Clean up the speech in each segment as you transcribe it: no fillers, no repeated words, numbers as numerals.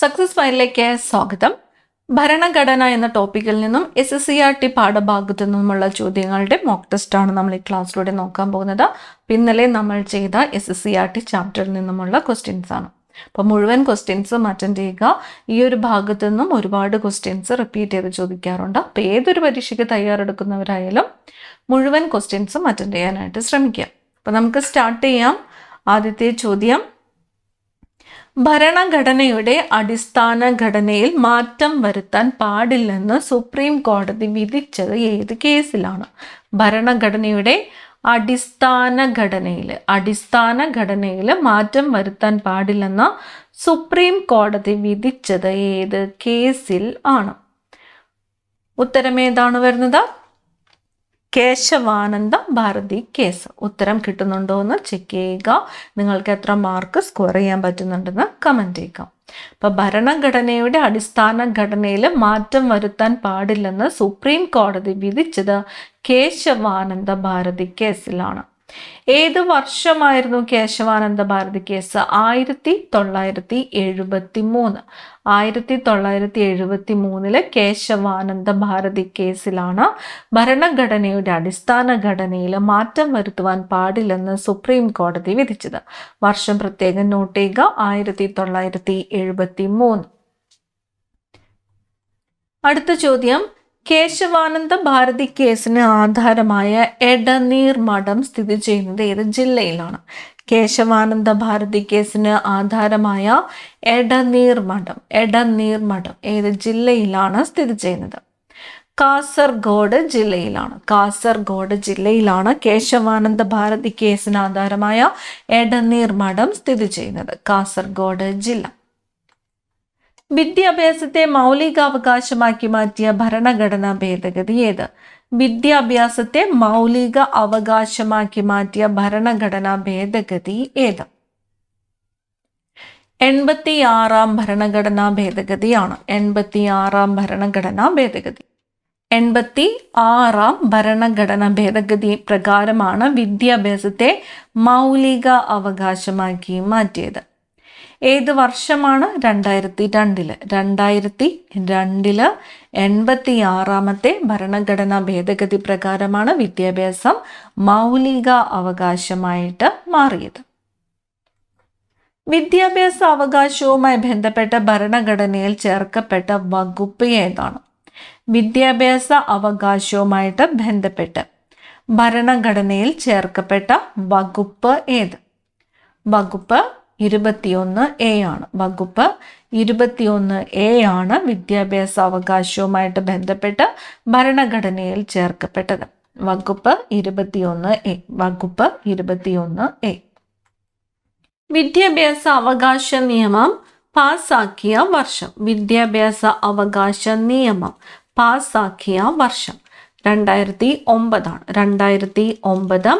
Success ഫയലിലേക്ക് സ്വാഗതം. ഭരണഘടന എന്ന ടോപ്പിക്കിൽ നിന്നും SSCRT പാഠഭാഗത്തു നിന്നുമുള്ള ചോദ്യങ്ങളുടെ മോക്ക് ടെസ്റ്റാണ് നമ്മൾ ഈ ക്ലാസ്സിലൂടെ നോക്കാൻ പോകുന്നത്. ഇന്നലെ നമ്മൾ ചെയ്ത SSCRT ചാപ്റ്ററിൽ നിന്നുമുള്ള ക്വസ്റ്റ്യൻസ് ആണ്. അപ്പോൾ മുഴുവൻ ക്വസ്റ്റ്യൻസും അറ്റൻഡ് ചെയ്യുക. ഈ ഒരു ഭാഗത്തു നിന്നും ഒരുപാട് ക്വസ്റ്റ്യൻസ് റിപ്പീറ്റ് ചെയ്ത് ചോദിക്കാറുണ്ട്. അപ്പോൾ ഏതൊരു പരീക്ഷയ്ക്ക് തയ്യാറെടുക്കുന്നവരായാലും മുഴുവൻ ക്വസ്റ്റ്യൻസും അറ്റൻഡ് ചെയ്യാനായിട്ട് ശ്രമിക്കുക. അപ്പോൾ നമുക്ക് സ്റ്റാർട്ട് ചെയ്യാം. ആദ്യത്തെ ചോദ്യം, ഭരണഘടനയുടെ അടിസ്ഥാന ഘടനയിൽ മാറ്റം വരുത്താൻ പാടില്ലെന്ന് സുപ്രീം കോടതി വിധിച്ചത് ഏത് കേസിലാണ്? ഭരണഘടനയുടെ അടിസ്ഥാന ഘടനയിൽ മാറ്റം വരുത്താൻ പാടില്ലെന്ന് സുപ്രീം കോടതി വിധിച്ചത് ഏത് കേസിൽ ആണ്? ഉത്തരം ഏതാണ് വരുന്നത്? കേശവാനന്ദ ഭാരതി കേസ്. ഉത്തരം കിട്ടുന്നുണ്ടോ എന്ന് ചെക്ക് ചെയ്യുക. നിങ്ങൾക്ക് എത്ര മാർക്ക് സ്കോർ ചെയ്യാൻ പറ്റുന്നുണ്ടെന്ന് കമൻറ്റ് ചെയ്യുക. അപ്പോൾ ഭരണഘടനയുടെ അടിസ്ഥാന ഘടനയിൽ മാറ്റം വരുത്താൻ പാടില്ലെന്ന് സുപ്രീം കോടതി വിധിച്ചത് കേശവാനന്ദ ഭാരതി കേസിലാണ്. ഏത് വർഷമായിരുന്നു കേശവാനന്ദ ഭാരതി കേസ്? 1973. 1973 കേശവാനന്ദ ഭാരതി കേസിലാണ് ഭരണഘടനയുടെ അടിസ്ഥാന ഘടനയിൽ മാറ്റം വരുത്തുവാൻ പാടില്ലെന്ന് സുപ്രീം കോടതി വിധിച്ചത്. വർഷം പ്രത്യേകം നോട്ട് ചെയ്യുക, 1973. അടുത്ത ചോദ്യം, കേശവാനന്ദ ഭാരതി കേസിന് ആധാരമായ എടനീർ മഠം സ്ഥിതി ചെയ്യുന്നത് ഏത് ജില്ലയിലാണ്? കേശവാനന്ദ ഭാരതി കേസിന് ആധാരമായ എടനീർ മഠം ഏത് ജില്ലയിലാണ് സ്ഥിതി ചെയ്യുന്നത്? കാസർഗോഡ് ജില്ലയിലാണ് കേശവാനന്ദ ഭാരതി കേസിന് ആധാരമായ എടനീർ മഠം സ്ഥിതി ചെയ്യുന്നത്. കാസർഗോഡ് ജില്ല. വിദ്യാഭ്യാസത്തെ മൗലികാവകാശമാക്കി മാറ്റിയ ഭരണഘടനാ ഭേദഗതി ഏത്? വിദ്യാഭ്യാസത്തെ മൗലിക അവകാശമാക്കി മാറ്റിയ ഭരണഘടനാ ഭേദഗതി ഏത്? 86ാം ഭരണഘടനാ ഭേദഗതിയാണ്. 86ാം ഭരണഘടനാ ഭേദഗതി പ്രകാരമാണ് വിദ്യാഭ്യാസത്തെ മൗലിക അവകാശമാക്കി മാറ്റിയത്. ഏത് വർഷമാണ്? 2002. 2002 86ാമത്തെ ഭരണഘടനാ ഭേദഗതി പ്രകാരമാണ് വിദ്യാഭ്യാസം മൗലിക അവകാശമായിട്ട് മാറിയത്. വിദ്യാഭ്യാസ അവകാശവുമായി ബന്ധപ്പെട്ട ഭരണഘടനയിൽ ചേർക്കപ്പെട്ട വകുപ്പ് ഏതാണ്? വിദ്യാഭ്യാസ അവകാശവുമായിട്ട് ബന്ധപ്പെട്ട് ഭരണഘടനയിൽ ചേർക്കപ്പെട്ട വകുപ്പ് ഏത്? വകുപ്പ് 21A ആണ്. വകുപ്പ് 21A ആണ് വിദ്യാഭ്യാസ അവകാശവുമായിട്ട് ബന്ധപ്പെട്ട് ഭരണഘടനയിൽ ചേർക്കപ്പെട്ടത്. വകുപ്പ് 21A. വിദ്യാഭ്യാസ അവകാശ നിയമം പാസാക്കിയ വർഷം? 2009 ആണ്. 2009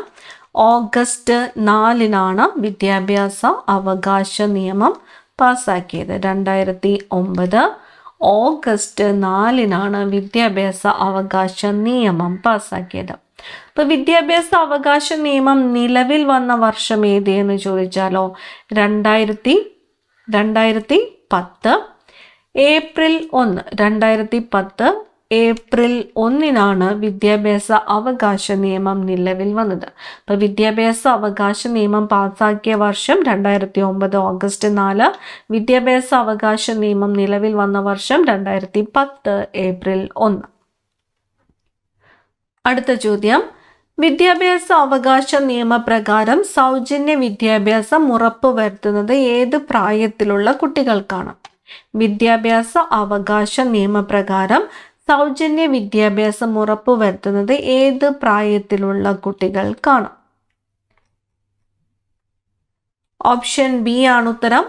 ഓഗസ്റ്റ് 4 വിദ്യാഭ്യാസ അവകാശ നിയമം പാസാക്കിയത്. 2009 ഓഗസ്റ്റ് 4 വിദ്യാഭ്യാസ അവകാശ നിയമം പാസാക്കിയത്. അപ്പോൾ വിദ്യാഭ്യാസ അവകാശ നിയമം നിലവിൽ വന്ന വർഷം ഏതെന്ന് ചോദിച്ചാലോ, 2010 ഏപ്രിൽ 1. 2010 ഏപ്രിൽ 1 വിദ്യാഭ്യാസ അവകാശ നിയമം നിലവിൽ വന്നത്. അപ്പോൾ വിദ്യാഭ്യാസ അവകാശ നിയമം പാസാക്കിയ വർഷം 2009 ഓഗസ്റ്റ് 4. വിദ്യാഭ്യാസ അവകാശ നിയമം നിലവിൽ വന്ന വർഷം 2010 ഏപ്രിൽ 1. അടുത്ത ചോദ്യം, വിദ്യാഭ്യാസ അവകാശ നിയമപ്രകാരം സൗജന്യ വിദ്യാഭ്യാസം ഉറപ്പുവരുത്തുന്നത് ഏത് പ്രായത്തിലുള്ള കുട്ടികൾക്കാണ്? വിദ്യാഭ്യാസ അവകാശ നിയമപ്രകാരം സൗജന്യ വിദ്യാഭ്യാസം ഉറപ്പുവരുത്തുന്നത് ഏത് പ്രായത്തിലുള്ള കുട്ടികൾക്കാണ്? ഓപ്ഷൻ ബി ആണ് ഉത്തരം.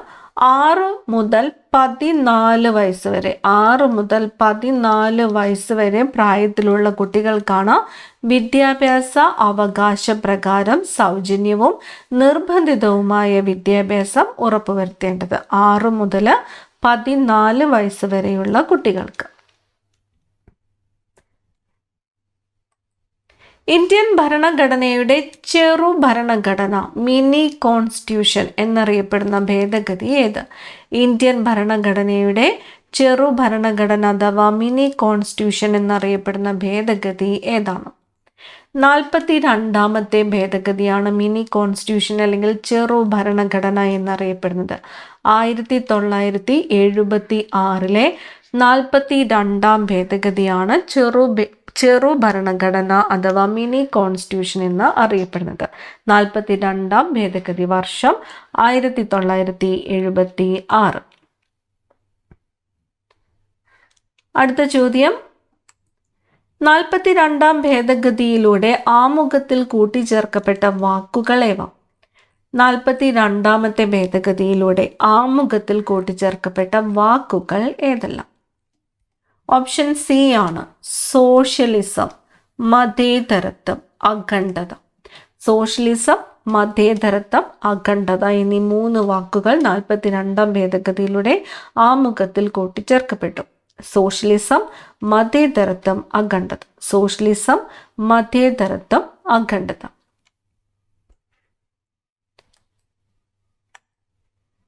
6 മുതൽ 14 വയസ്സ് വരെ 6 മുതൽ 14 വയസ്സ് വരെ പ്രായത്തിലുള്ള കുട്ടികൾക്കാണ് വിദ്യാഭ്യാസ അവകാശ പ്രകാരം സൗജന്യവും നിർബന്ധിതവുമായ വിദ്യാഭ്യാസം ഉറപ്പുവരുത്തേണ്ടത്. 6 മുതൽ 14 വയസ്സ് വരെയുള്ള കുട്ടികൾക്ക്. ഇന്ത്യൻ ഭരണഘടനയുടെ ചെറു ഭരണഘടന മിനി കോൺസ്റ്റിറ്റ്യൂഷൻ എന്നറിയപ്പെടുന്ന ഭേദഗതി ഏത്? ഇന്ത്യൻ ഭരണഘടനയുടെ ചെറു ഭരണഘടന അഥവാ മിനി കോൺസ്റ്റിറ്റ്യൂഷൻ എന്നറിയപ്പെടുന്ന ഭേദഗതി ഏതാണ്? 42ാമത്തെ ഭേദഗതിയാണ് മിനി കോൺസ്റ്റിറ്റ്യൂഷൻ അല്ലെങ്കിൽ ചെറു ഭരണഘടന എന്നറിയപ്പെടുന്നത്. 1976 42ാം ഭേദഗതിയാണ് ചെറു ഭരണഘടന അഥവാ മിനി കോൺസ്റ്റിറ്റ്യൂഷൻ എന്ന് അറിയപ്പെടുന്നത്. 42ാം ഭേദഗതി വർഷം 1976. അടുത്ത ചോദ്യം, 42ാം ഭേദഗതിയിലൂടെ ആമുഖത്തിൽ കൂട്ടിച്ചേർക്കപ്പെട്ട വാക്കുകൾ ഏവ? 42ാമത്തെ ഭേദഗതിയിലൂടെ ആമുഖത്തിൽ കൂട്ടിച്ചേർക്കപ്പെട്ട വാക്കുകൾ ഏതെല്ലാം? ഓപ്ഷൻ സി ആണ് സോഷ്യലിസം, മതേതരത്വം, അഖണ്ഡത. സോഷ്യലിസം, മതേതരത്വം, അഖണ്ഡത എന്നീ 3 വാക്കുകൾ 42ാം ഭേദഗതിയിലൂടെ ആമുഖത്തിൽ കൂട്ടിച്ചേർക്കപ്പെട്ടു. സോഷ്യലിസം, മതേതരത്വം, അഖണ്ഡത. സോഷ്യലിസം, മതേതരത്വം, അഖണ്ഡത.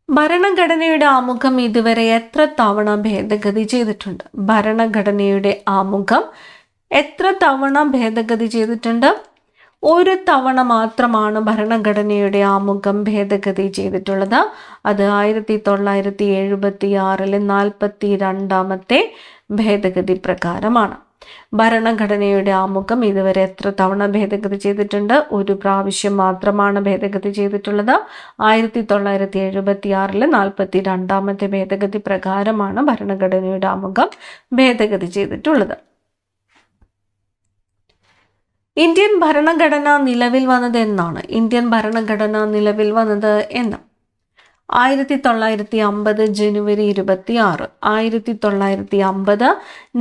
ഭരണഘടനയുടെ ആമുഖം ഇതുവരെ എത്ര തവണ ഭേദഗതി ചെയ്തിട്ടുണ്ട്? ഭരണഘടനയുടെ ആമുഖം എത്ര തവണ ഭേദഗതി ചെയ്തിട്ടുണ്ട്? ഒരു തവണ മാത്രമാണ് ഭരണഘടനയുടെ ആമുഖം ഭേദഗതി ചെയ്തിട്ടുള്ളത്. അത് 1976 42ാമത്തെ ഭേദഗതി പ്രകാരമാണ്. ഭരണഘടനയുടെ ആമുഖം ഇതുവരെ എത്ര തവണ ഭേദഗതി ചെയ്തിട്ടുണ്ട്? ഒരു പ്രാവശ്യം മാത്രമാണ് ഭേദഗതി ചെയ്തിട്ടുള്ളത്. 1976 42ാമത്തെ ഭേദഗതി പ്രകാരമാണ് ഭരണഘടനയുടെ ആമുഖം ഭേദഗതി ചെയ്തിട്ടുള്ളത്. ഇന്ത്യൻ ഭരണഘടന നിലവിൽ വന്നത് എന്നാണ്? ഇന്ത്യൻ ഭരണഘടന നിലവിൽ വന്നത് എന്ന് 1950 ജനുവരി 26. 1950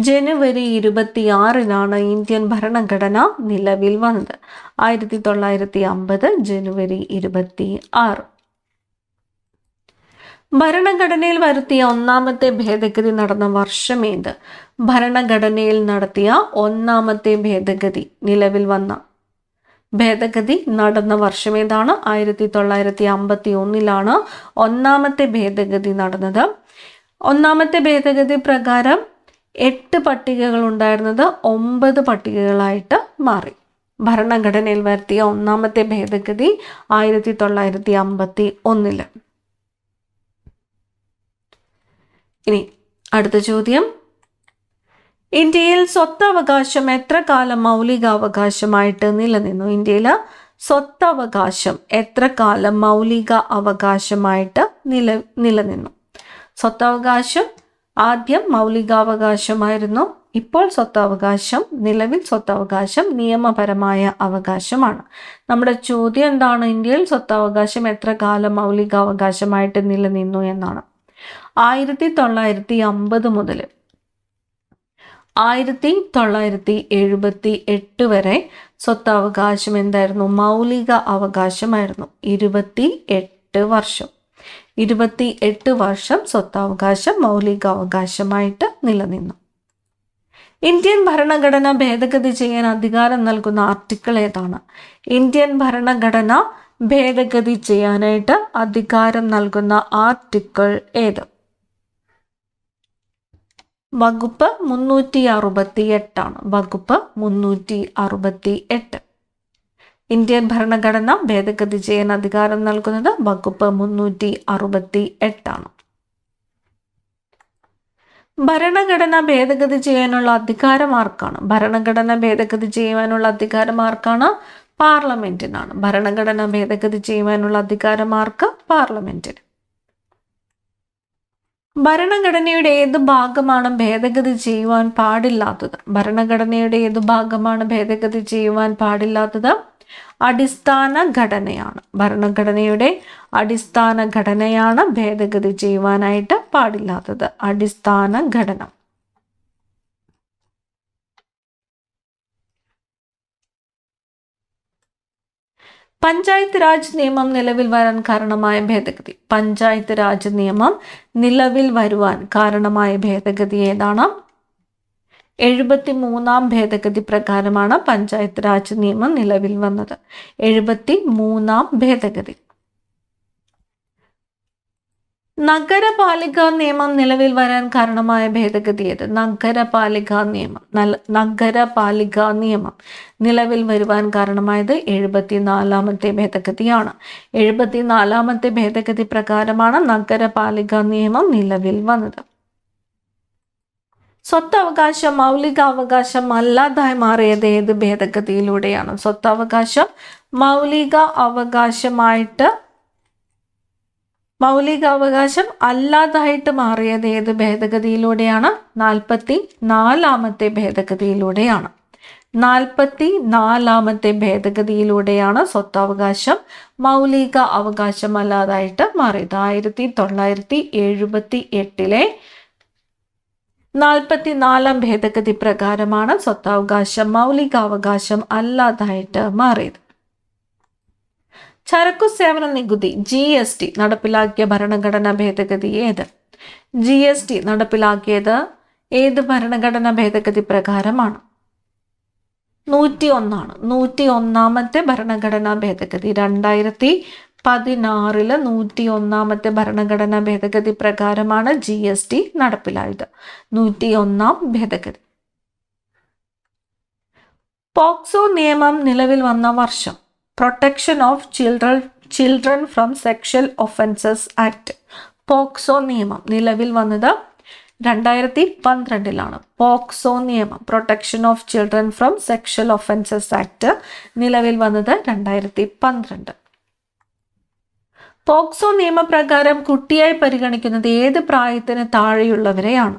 ജനുവരി 26 ഇന്ത്യൻ ഭരണഘടന നിലവിൽ വന്നത്. 1950 ജനുവരി 26. ഭരണഘടനയിൽ വരുത്തിയ ഒന്നാമത്തെ ഭേദഗതി നടന്ന വർഷം ഏത്? ഭരണഘടനയിൽ നടത്തിയ ഒന്നാമത്തെ ഭേദഗതി നിലവിൽ വന്ന ഭേദഗതി നടന്ന വർഷം ഏതാണ്? 1951 ഒന്നാമത്തെ ഭേദഗതി നടന്നത്. ഒന്നാമത്തെ ഭേദഗതി പ്രകാരം 8 പട്ടികകൾ ഉണ്ടായിരുന്നത് 9 പട്ടികകളായിട്ട് മാറി. ഭരണഘടനയിൽ വരുത്തിയ ഒന്നാമത്തെ ഭേദഗതി 1951. ഇനി അടുത്ത ചോദ്യം, ഇന്ത്യയിൽ സ്വത്തവകാശം എത്ര കാലം മൗലികാവകാശമായിട്ട് നിലനിന്നു? ഇന്ത്യയിൽ സ്വത്തവകാശം എത്ര കാലം മൗലിക അവകാശമായിട്ട് നിലനിന്നു? സ്വത്തവകാശം ആദ്യം മൗലികാവകാശമായിരുന്നു. ഇപ്പോൾ നിലവിൽ സ്വത്തവകാശം നിയമപരമായ അവകാശമാണ്. നമ്മുടെ ചോദ്യം എന്താണ്? ഇന്ത്യയിൽ സ്വത്തവകാശം എത്ര കാലം മൗലികാവകാശമായിട്ട് നിലനിന്നു എന്നാണ്. 1950 മുതൽ 1978 വരെ സ്വത്തവകാശം എന്തായിരുന്നു? മൗലിക അവകാശമായിരുന്നു. 28 വർഷം 28 വർഷം സ്വത്തവകാശം മൗലികാവകാശമായിട്ട് നിലനിന്നു. ഇന്ത്യൻ ഭരണഘടന ഭേദഗതി ചെയ്യാൻ അധികാരം നൽകുന്ന ആർട്ടിക്കിൾ ഏതാണ്? ഇന്ത്യൻ ഭരണഘടന ഭേദഗതി ചെയ്യാനായിട്ട് അധികാരം നൽകുന്ന ആർട്ടിക്കിൾ ഏത്? വകുപ്പ് 368 വകുപ്പ് 368. ഇന്ത്യൻ ഭരണഘടന ഭേദഗതി ചെയ്യാൻ അധികാരം നൽകുന്നത് വകുപ്പ് 368. ഭരണഘടന ഭേദഗതി ചെയ്യാനുള്ള അധികാരം ആർക്കാണ്? ഭരണഘടന ഭേദഗതി ചെയ്യുവാനുള്ള അധികാരം ആർക്കാണ്? പാർലമെന്റിനാണ്. ഭരണഘടന ഭേദഗതി ചെയ്യുവാനുള്ള അധികാരം ആർക്ക്? പാർലമെന്റിന്. ഭരണഘടനയുടെ ഏത് ഭാഗമാണ് ഭേദഗതി ചെയ്യുവാൻ പാടില്ലാത്തത്? ഭരണഘടനയുടെ ഏത് ഭാഗമാണ് ഭേദഗതി ചെയ്യുവാൻ പാടില്ലാത്തത്? അടിസ്ഥാന ഘടനയാണ്. ഭരണഘടനയുടെ അടിസ്ഥാന ഘടനയാണ് ഭേദഗതി ചെയ്യുവാനായിട്ട് പാടില്ലാത്തത്. അടിസ്ഥാന ഘടന. പഞ്ചായത്ത് രാജ് നിയമം നിലവിൽ വരാൻ കാരണമായ ഭേദഗതി. പഞ്ചായത്ത് രാജ് നിയമം നിലവിൽ വരുവാൻ കാരണമായ ഭേദഗതി ഏതാണ്? 73-ാം ഭേദഗതി പ്രകാരമാണ് പഞ്ചായത്ത് രാജ് നിയമം നിലവിൽ വന്നത്. 73-ാം ഭേദഗതി. നഗരപാലികാ നിയമം നിലവിൽ വരാൻ കാരണമായ ഭേദഗതി ഏത്? നഗരപാലികാ നിയമം നിലവിൽ വരുവാൻ കാരണമായത് 74-ാമത്തെ ഭേദഗതിയാണ്. 74-ാമത്തെ ഭേദഗതി പ്രകാരമാണ് നഗരപാലികാ നിയമം നിലവിൽ വന്നത്. സ്വത്തവകാശം മൗലികാവകാശം അല്ലാതായി മാറിയത് ഏത് ഭേദഗതിയിലൂടെയാണ്? സ്വത്തവകാശം മൗലികാവകാശം അല്ലാതായിട്ട് മാറിയത് ഏത് ഭേദഗതിയിലൂടെയാണ്? 44-ാമത്തെ ഭേദഗതിയിലൂടെയാണ്. 44-ാമത്തെ ഭേദഗതിയിലൂടെയാണ് സ്വത്തവകാശം മൗലിക അവകാശം അല്ലാതായിട്ട് മാറിയത്. 1978-ലെ 44-ാം ഭേദഗതി പ്രകാരമാണ് സ്വത്തവകാശം മൗലികാവകാശം അല്ലാതായിട്ട് മാറിയത്. ചരക്കു സേവന നികുതി GST നടപ്പിലാക്കിയ ഭരണഘടനാ ഭേദഗതി ഏത്? GST നടപ്പിലാക്കിയത് ഏത് ഭരണഘടനാ ഭേദഗതി പ്രകാരമാണ്? 101 101-ാമത്തെ ഭരണഘടനാ ഭേദഗതി. 2016-ലെ 101-ാമത്തെ ഭരണഘടനാ ഭേദഗതി പ്രകാരമാണ് GST നടപ്പിലായത്. 101-ാം ഭേദഗതി. പോക്സോ നിയമം നിലവിൽ വന്ന വർഷം? Protection of children from sexual offences act. POCSO നിയമം നിലവിൽ വന്നത് 2012-ലാണ്. പോക്സോ നിയമം protection of children from sexual offences act നിലവിൽ വന്നത് 2012. പോക്സോ നിയമപ്രകാരം കുട്ടിയായി പരിഗണിക്കുന്നത് ഏത് പ്രായത്തിന് താഴെയുള്ളവരെയാണ്?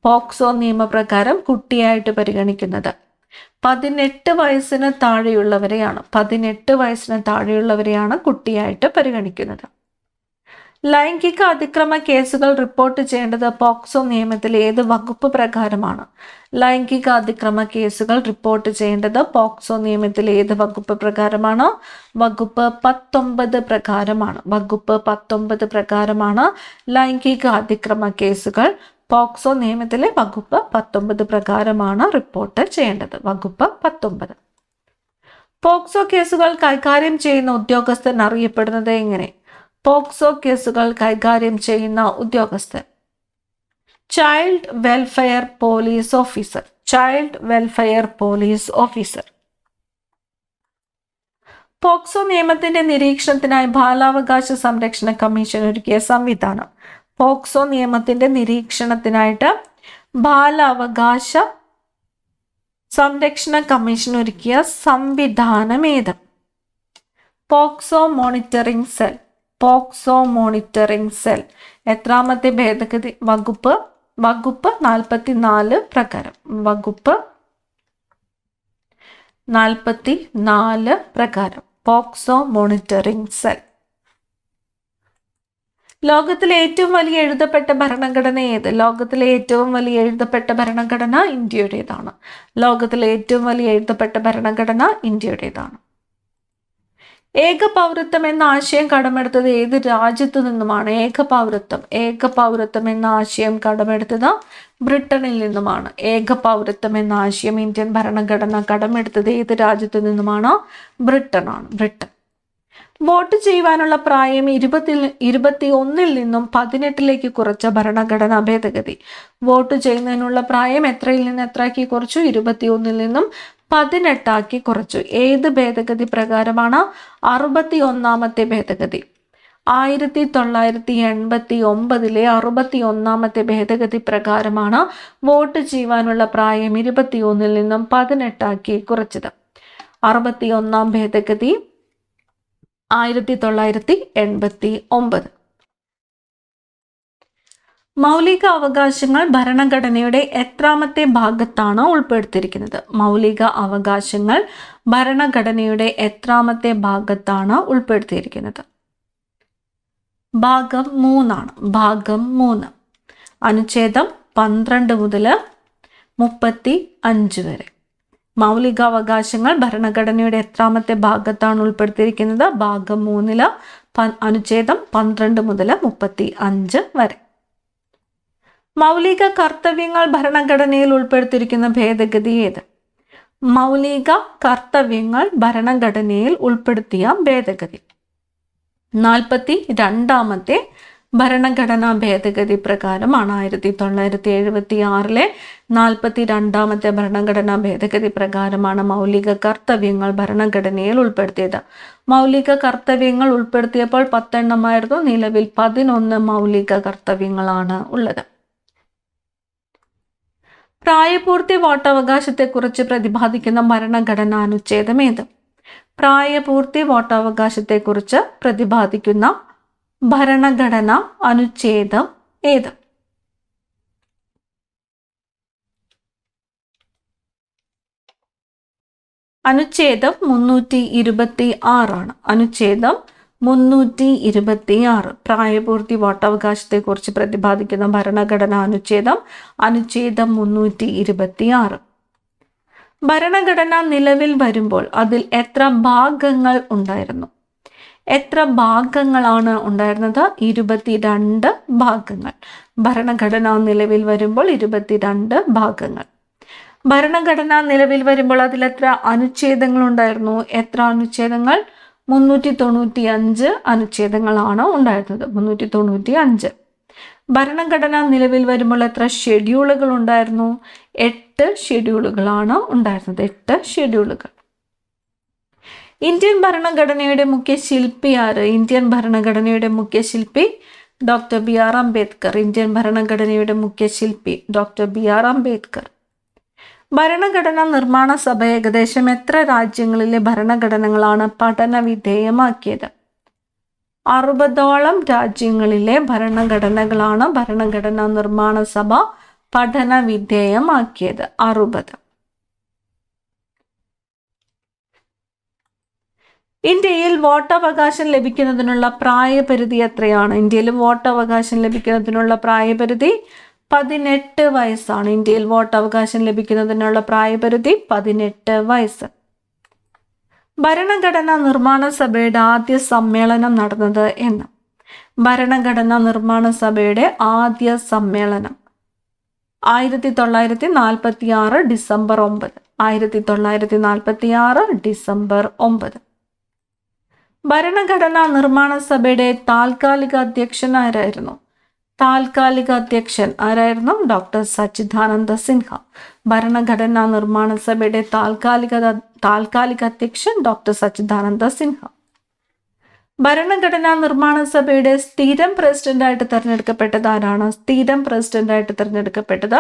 പോക്സോ നിയമപ്രകാരം കുട്ടിയായിട്ട് പരിഗണിക്കുന്നത് 18 വയസ്സിന് താഴെയുള്ളവരെയാണ്. 18 വയസ്സിന് താഴെയുള്ളവരെയാണ് കുട്ടിയായിട്ട് പരിഗണിക്കുന്നത്. ലൈംഗിക അതിക്രമ കേസുകൾ റിപ്പോർട്ട് ചെയ്യേണ്ടത് പോക്സോ നിയമത്തിൽ ഏത് വകുപ്പ് പ്രകാരമാണ്? ലൈംഗിക അതിക്രമ കേസുകൾ റിപ്പോർട്ട് ചെയ്യേണ്ടത് പോക്സോ നിയമത്തിൽ ഏത് വകുപ്പ് പ്രകാരമാണ്? വകുപ്പ് 19 പ്രകാരമാണ്. വകുപ്പ് 19 പ്രകാരമാണ് ലൈംഗിക അതിക്രമ കേസുകൾ പോക്സോ നിയമത്തിലെ വകുപ്പ് 19 പ്രകാരമാണ് റിപ്പോർട്ട് ചെയ്യേണ്ടത്. വകുപ്പ് 19. പോക്സോ കേസുകൾ കൈകാര്യം ചെയ്യുന്ന ഉദ്യോഗസ്ഥൻ അറിയപ്പെടുന്നത് എങ്ങനെ? പോക്സോ കേസുകൾ കൈകാര്യം ചെയ്യുന്ന ഉദ്യോഗസ്ഥൻ child welfare police officer. Child welfare police officer. POCSO നിയമത്തിന്റെ നിരീക്ഷണത്തിനായി ബാലാവകാശ സംരക്ഷണ കമ്മീഷൻ ഒരുക്കിയ സംവിധാനം. പോക്സോ നിയമത്തിന്റെ നിരീക്ഷണത്തിനായിട്ട് ബാലാവകാശ സംരക്ഷണ കമ്മീഷൻ ഒരുക്കിയ സംവിധാനം ഏത്? POCSO monitoring cell. POCSO monitoring cell. എത്രാമത്തെ ഭേദഗതി? വകുപ്പ് 44 പ്രകാരം. വകുപ്പ് 44 പ്രകാരം പോക്സോ മോണിറ്ററിംഗ് സെൽ. ലോകത്തിലെ ഏറ്റവും വലിയ എഴുതപ്പെട്ട ഭരണഘടന ഏത്? ലോകത്തിലെ ഏറ്റവും വലിയ എഴുതപ്പെട്ട ഭരണഘടന ഇന്ത്യയുടേതാണ്. ലോകത്തിലെ ഏറ്റവും വലിയ എഴുതപ്പെട്ട ഭരണഘടന ഇന്ത്യയുടേതാണ്. ഏകപൗരത്വം എന്ന ആശയം കടമെടുത്തത് ഏത് രാജ്യത്തു നിന്നുമാണ്? ഏകപൗരത്വം എന്ന ആശയം കടമെടുത്തത് ബ്രിട്ടനിൽ നിന്നുമാണ്. ഏകപൗരത്വം എന്ന ആശയം ഇന്ത്യൻ ഭരണഘടന കടമെടുത്തത് ഏത് രാജ്യത്തു നിന്നുമാണ്? ബ്രിട്ടനാണ്. ബ്രിട്ടൻ. വോട്ട് ചെയ്യുവാനുള്ള പ്രായം 21-ൽ നിന്നും 18-ലേക്ക് കുറച്ച ഭരണഘടനാ ഭേദഗതി. വോട്ട് ചെയ്യുന്നതിനുള്ള പ്രായം എത്രയിൽ നിന്ന് എത്രയാക്കി കുറച്ചു? 21-ൽ നിന്നും 18-ആക്കി കുറച്ചു. ഏത് ഭേദഗതി പ്രകാരമാണ്? 61-ാമത്തെ ഭേദഗതി. 1989-ലെ 61-ാമത്തെ ഭേദഗതി പ്രകാരമാണ് വോട്ട് ചെയ്യുവാനുള്ള പ്രായം 21-ൽ നിന്നും 18-ആക്കി കുറച്ചത്. 61-ാം ഭേദഗതി 1989. മൗലിക അവകാശങ്ങൾ ഭരണഘടനയുടെ എത്രാമത്തെ ഭാഗത്താണ് ഉൾപ്പെടുത്തിയിരിക്കുന്നത്? മൗലിക അവകാശങ്ങൾ ഭരണഘടനയുടെ എത്രാമത്തെ ഭാഗത്താണ് ഉൾപ്പെടുത്തിയിരിക്കുന്നത്? ഭാഗം 3 ഭാഗം 3. അനുച്ഛേദം 12 മുതൽ 35 വരെ. മൗലികാവകാശങ്ങൾ ഭരണഘടനയുടെ എത്രാമത്തെ ഭാഗത്താണ് ഉൾപ്പെടുത്തിയിരിക്കുന്നത്? ഭാഗം 3 അനുച്ഛേദം 12 മുതൽ 35 വരെ. മൗലിക കർത്തവ്യങ്ങൾ ഭരണഘടനയിൽ ഉൾപ്പെടുത്തിയിരിക്കുന്ന ഭേദഗതി ഏത്? മൗലിക കർത്തവ്യങ്ങൾ ഭരണഘടനയിൽ ഉൾപ്പെടുത്തിയ ഭേദഗതി 42ാമത്തെ ഭരണഘടനാ ഭേദഗതി പ്രകാരമാണ്. 1976 42ാമത്തെ ഭരണഘടനാ ഭേദഗതി പ്രകാരമാണ് മൗലിക കർത്തവ്യങ്ങൾ ഭരണഘടനയിൽ ഉൾപ്പെടുത്തിയത്. മൗലിക കർത്തവ്യങ്ങൾ ഉൾപ്പെടുത്തിയപ്പോൾ 10 എണ്ണമായിരുന്നു. നിലവിൽ 11 മൗലിക കർത്തവ്യങ്ങളാണ് ഉള്ളത്. പ്രായപൂർത്തി വോട്ടവകാശത്തെക്കുറിച്ച് പ്രതിപാദിക്കുന്ന ഭരണഘടനാ അനുച്ഛേദം ഏത്? പ്രായപൂർത്തി വോട്ടവകാശത്തെക്കുറിച്ച് പ്രതിപാദിക്കുന്ന ഭരണഘടനാ അനുച്ഛേദം ഏത്? അനുച്ഛേദം 326 അനുച്ഛേദം 326 പ്രായപൂർത്തി വോട്ടവകാശത്തെക്കുറിച്ച് പ്രതിപാദിക്കുന്ന ഭരണഘടനാ അനുച്ഛേദം 326. ഭരണഘടന നിലവിൽ വരുമ്പോൾ അതിൽ എത്ര ഭാഗങ്ങൾ ഉണ്ടായിരുന്നു? എത്ര ഭാഗങ്ങളാണ് ഉണ്ടായിരുന്നത്? 22 ഭാഗങ്ങൾ. ഭരണഘടന നിലവിൽ വരുമ്പോൾ 22 ഭാഗങ്ങൾ. ഭരണഘടന നിലവിൽ വരുമ്പോൾ അതിൽ എത്ര അനുച്ഛേദങ്ങൾ ഉണ്ടായിരുന്നു? എത്ര അനുച്ഛേദങ്ങൾ? 395 അനുച്ഛേദങ്ങളാണ് ഉണ്ടായിരുന്നത്. 395. ഭരണഘടന നിലവിൽ വരുമ്പോൾ എത്ര ഷെഡ്യൂളുകൾ ഉണ്ടായിരുന്നു? 8 ഷെഡ്യൂളുകളാണ് ഉണ്ടായിരുന്നത്. 8 ഷെഡ്യൂളുകൾ. ഇന്ത്യൻ ഭരണഘടനയുടെ മുഖ്യ ശില്പി ആര്? ഇന്ത്യൻ ഭരണഘടനയുടെ മുഖ്യ ശില്പി ഡോക്ടർ BR അംബേദ്കർ. ഇന്ത്യൻ ഭരണഘടനയുടെ മുഖ്യ ശില്പി ഡോക്ടർ BR അംബേദ്കർ. ഭരണഘടനാ നിർമ്മാണ സഭ ഏകദേശം എത്ര രാജ്യങ്ങളിലെ ഭരണഘടനകളാണ് പഠന വിധേയമാക്കിയത്? 60ഓളം രാജ്യങ്ങളിലെ ഭരണഘടനകളാണ് ഭരണഘടനാ നിർമ്മാണ സഭ പഠന വിധേയമാക്കിയത്. 60. ഇന്ത്യയിൽ വോട്ടവകാശം ലഭിക്കുന്നതിനുള്ള പ്രായപരിധി എത്രയാണ്? ഇന്ത്യയിൽ വോട്ടവകാശം ലഭിക്കുന്നതിനുള്ള പ്രായപരിധി 18 വയസ്സാണ്. ഇന്ത്യയിൽ വോട്ടവകാശം ലഭിക്കുന്നതിനുള്ള പ്രായപരിധി 18 വയസ്സ്. ഭരണഘടനാ നിർമ്മാണ സഭയുടെ ആദ്യ സമ്മേളനം നടന്നത് എന്ന്? ഭരണഘടനാ നിർമ്മാണ സഭയുടെ ആദ്യ സമ്മേളനം 1946 ഡിസംബർ 9. 1946 ഡിസംബർ 9. ഭരണഘടനാ നിർമ്മാണ സഭയുടെ താൽക്കാലിക അധ്യക്ഷൻ ആരായിരുന്നു? താൽക്കാലിക അധ്യക്ഷൻ ആരായിരുന്നു? ഡോക്ടർ സച്ചിദാനന്ദ സിൻഹ. ഭരണഘടനാ നിർമ്മാണ സഭയുടെ താൽക്കാലിക അധ്യക്ഷൻ ഡോക്ടർ സച്ചിദാനന്ദ സിൻഹ. ഭരണഘടനാ നിർമ്മാണ സഭയുടെ സ്ഥിരം പ്രസിഡന്റായിട്ട് തിരഞ്ഞെടുക്കപ്പെട്ടത് ആരാണ്? സ്ഥിരം പ്രസിഡന്റായിട്ട് തിരഞ്ഞെടുക്കപ്പെട്ടത്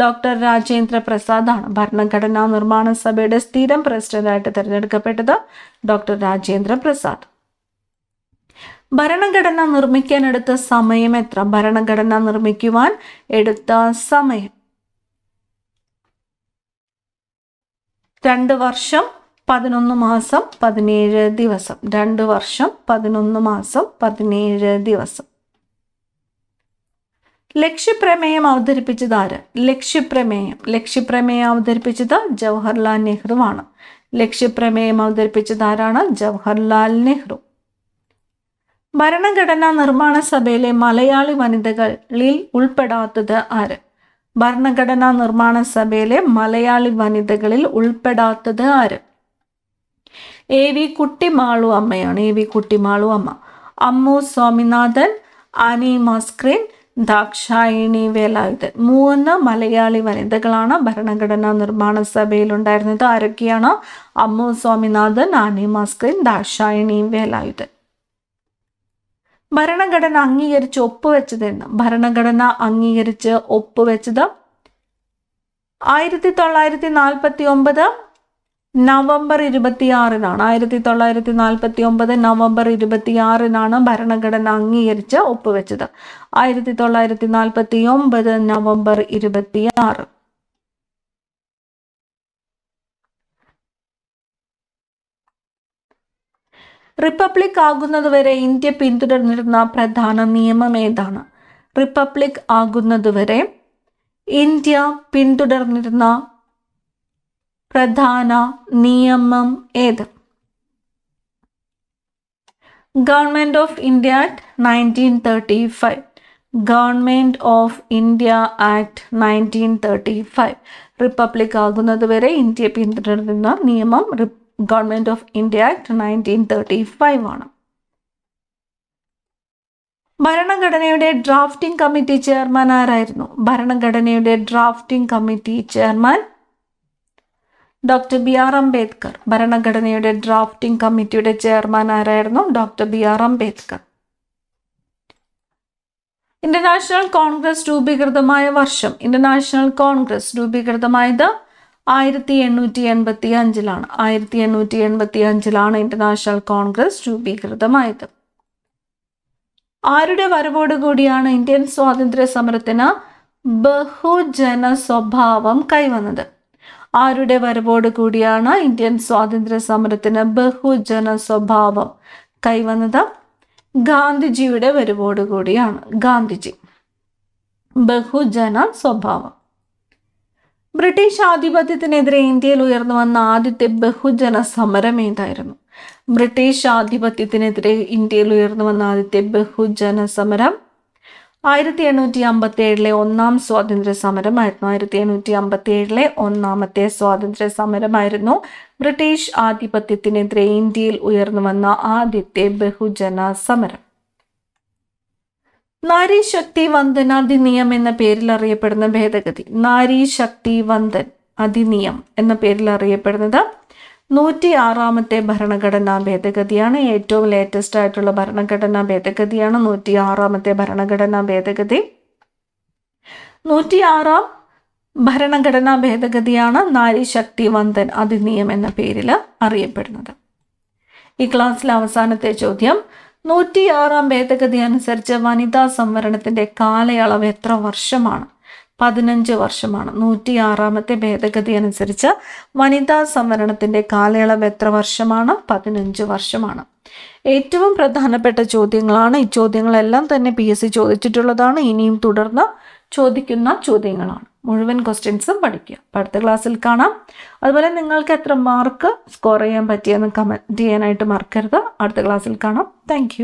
ഡോക്ടർ രാജേന്ദ്ര പ്രസാദ് ആണ്. ഭരണഘടനാ നിർമ്മാണ സഭയുടെ സ്ഥിരം പ്രസിഡന്റായിട്ട് തിരഞ്ഞെടുക്കപ്പെട്ടത് ഡോക്ടർ രാജേന്ദ്ര പ്രസാദ്. ഭരണഘടന നിർമ്മിക്കാൻ എടുത്ത സമയം എത്ര? ഭരണഘടന നിർമ്മിക്കുവാൻ എടുത്ത സമയം 2 വർഷം 11 മാസം 17 ദിവസം. 2 വർഷം 11 മാസം 17 ദിവസം. ലക്ഷ്യപ്രമേയം അവതരിപ്പിച്ചത് ആര്? ലക്ഷ്യപ്രമേയം അവതരിപ്പിച്ചത് ജവഹർലാൽ നെഹ്റു ആണ്. ലക്ഷ്യപ്രമേയം അവതരിപ്പിച്ചത് ആരാണ്? ജവഹർലാൽ നെഹ്റു. ഭരണഘടനാ നിർമ്മാണ സഭയിലെ മലയാളി വനിതകളിൽ ഉൾപ്പെടാത്തത് ആര്? ഭരണഘടനാ നിർമ്മാണ സഭയിലെ മലയാളി വനിതകളിൽ ഉൾപ്പെടാത്തത് ആര്? AV കുട്ടിമാളു അമ്മയാണ്. AV കുട്ടിമാളു അമ്മ. അമ്മു സ്വാമിനാഥൻ, ആനി മസ്ക്രീൻ, ദാക്ഷായണി വേലായുധൻ. 3 മലയാളി വനിതകളാണ് ഭരണഘടനാ നിർമ്മാണ സഭയിൽ ഉണ്ടായിരുന്നത്. ആരൊക്കെയാണ്? അമ്മു സ്വാമിനാഥൻ, ആനി മസ്ക്രീൻ, ദാക്ഷായണി വേലായുധൻ. ഭരണഘടന അംഗീകരിച്ച് ഒപ്പുവെച്ചത് എന്ന്? ഭരണഘടന അംഗീകരിച്ച് ഒപ്പുവെച്ചത് 1949 നവംബർ 26-നാണ്. 1949 നവംബർ 26-നാണ് ഭരണഘടന അംഗീകരിച്ച് ഒപ്പുവെച്ചത്. 1949 നവംബർ 26. റിപ്പബ്ലിക് ആകുന്നതുവരെ ഇന്ത്യ പിന്തുടർന്നിരുന്ന പ്രധാന നിയമം ഏതാണ്? റിപ്പബ്ലിക് ആകുന്നതുവരെ ഇന്ത്യ പിന്തുടർന്നിരുന്ന പ്രധാന നിയമം ഏത്? Government of India act 1935. Government of India act 1935. Republic ആകുന്നത് വരെ ഇന്ത്യ പിന്തുടരുന്ന നിയമം ഗവൺമെൻറ് ഓഫ് ഇന്ത്യ ആക്ട് 1935 ആണ്. ഭരണഘടനയുടെ ഡ്രാഫ്റ്റിംഗ് കമ്മിറ്റി ചെയർമാൻ ആരായിരുന്നു? ഭരണഘടനയുടെ drafting committee chairman doctor B R Ambedkar. ഭരണഘടനയുടെ ഡ്രാഫ്റ്റിംഗ് കമ്മിറ്റിയുടെ ചെയർമാൻ ആരായിരുന്നു? Doctor B R Ambedkar. Indian National Congress രൂപീകൃതമായ വർഷം? ഇന്ത്യൻ നാഷണൽ കോൺഗ്രസ് രൂപീകൃതമായത് 1885 1885 ഇന്ത്യൻ നാഷണൽ കോൺഗ്രസ് രൂപീകൃതമായത്. ആരുടെ വരവോടുകൂടിയാണ് ഇന്ത്യൻ സ്വാതന്ത്ര്യ സമരത്തിന് ബഹുജന സ്വഭാവം കൈവന്നത്? ആരുടെ വരവോടുകൂടിയാണ് ഇന്ത്യൻ സ്വാതന്ത്ര്യ സമരത്തിന് ബഹുജന സ്വഭാവം കൈവന്നത്? ഗാന്ധിജിയുടെ വരവോടുകൂടിയാണ്. ഗാന്ധിജി. ബഹുജന സ്വഭാവം. ബ്രിട്ടീഷ് ആധിപത്യത്തിനെതിരെ ഇന്ത്യയിൽ ഉയർന്നു വന്ന ആദ്യത്തെ ബഹുജന സമരം ഏതായിരുന്നു? ബ്രിട്ടീഷ് ആധിപത്യത്തിനെതിരെ ഇന്ത്യയിൽ ഉയർന്നു വന്ന ആദ്യത്തെ ബഹുജന സമരം 1857 ഒന്നാം സ്വാതന്ത്ര്യ സമരമായിരുന്നു. 1857 ഒന്നാമത്തെ സ്വാതന്ത്ര്യ സമരമായിരുന്നു ബ്രിട്ടീഷ് ആധിപത്യത്തിനെതിരെ ഇന്ത്യയിൽ ഉയർന്നു വന്ന ആദ്യത്തെ ബഹുജന സമരം. നാരി ശക്തി വന്ദൻ അധിനിയം എന്ന പേരിൽ അറിയപ്പെടുന്ന ഭേദഗതി? നാരി ശക്തി വന്ദൻ അധിനിയം എന്ന പേരിൽ അറിയപ്പെടുന്നത് 106ാമത്തെ ഭരണഘടനാ ഭേദഗതിയാണ്. ഏറ്റവും ലേറ്റസ്റ്റ് ആയിട്ടുള്ള ഭരണഘടനാ ഭേദഗതിയാണ് 106ാമത്തെ ഭരണഘടനാ ഭേദഗതി. 106ാം ഭരണഘടനാ ഭേദഗതിയാണ് നാരി ശക്തി വന്ദൻ അധിനിയം എന്ന പേരിൽ അറിയപ്പെടുന്നത്. ഈ ക്ലാസ്സിലെ അവസാനത്തെ ചോദ്യം, 106ാം ഭേദഗതി അനുസരിച്ച് വനിതാ സംവരണത്തിന്റെ കാലയളവ് എത്ര വർഷമാണ്? 15 വർഷമാണ്. 106ാമത്തെ ഭേദഗതി അനുസരിച്ച് വനിതാ സംവരണത്തിന്റെ കാലയളവ് എത്ര വർഷമാണ്? 15 വർഷമാണ്. ഏറ്റവും പ്രധാനപ്പെട്ട ചോദ്യങ്ങളാണ്. ഈ ചോദ്യങ്ങളെല്ലാം തന്നെ PSC ചോദിച്ചിട്ടുള്ളതാണ്. ഇനിയും തുടർന്ന് ചോദിക്കുന്ന ചോദ്യങ്ങളാണ്. മുഴുവൻ ക്വസ്റ്റ്യൻസും പഠിക്കുക. അടുത്ത ക്ലാസ്സിൽ കാണാം. അതുപോലെ നിങ്ങൾക്ക് എത്ര മാർക്ക് സ്കോർ ചെയ്യാൻ പറ്റിയെന്ന് കമൻറ്റ് ചെയ്യാനായിട്ട് മറക്കരുത്. അടുത്ത ക്ലാസ്സിൽ കാണാം. താങ്ക്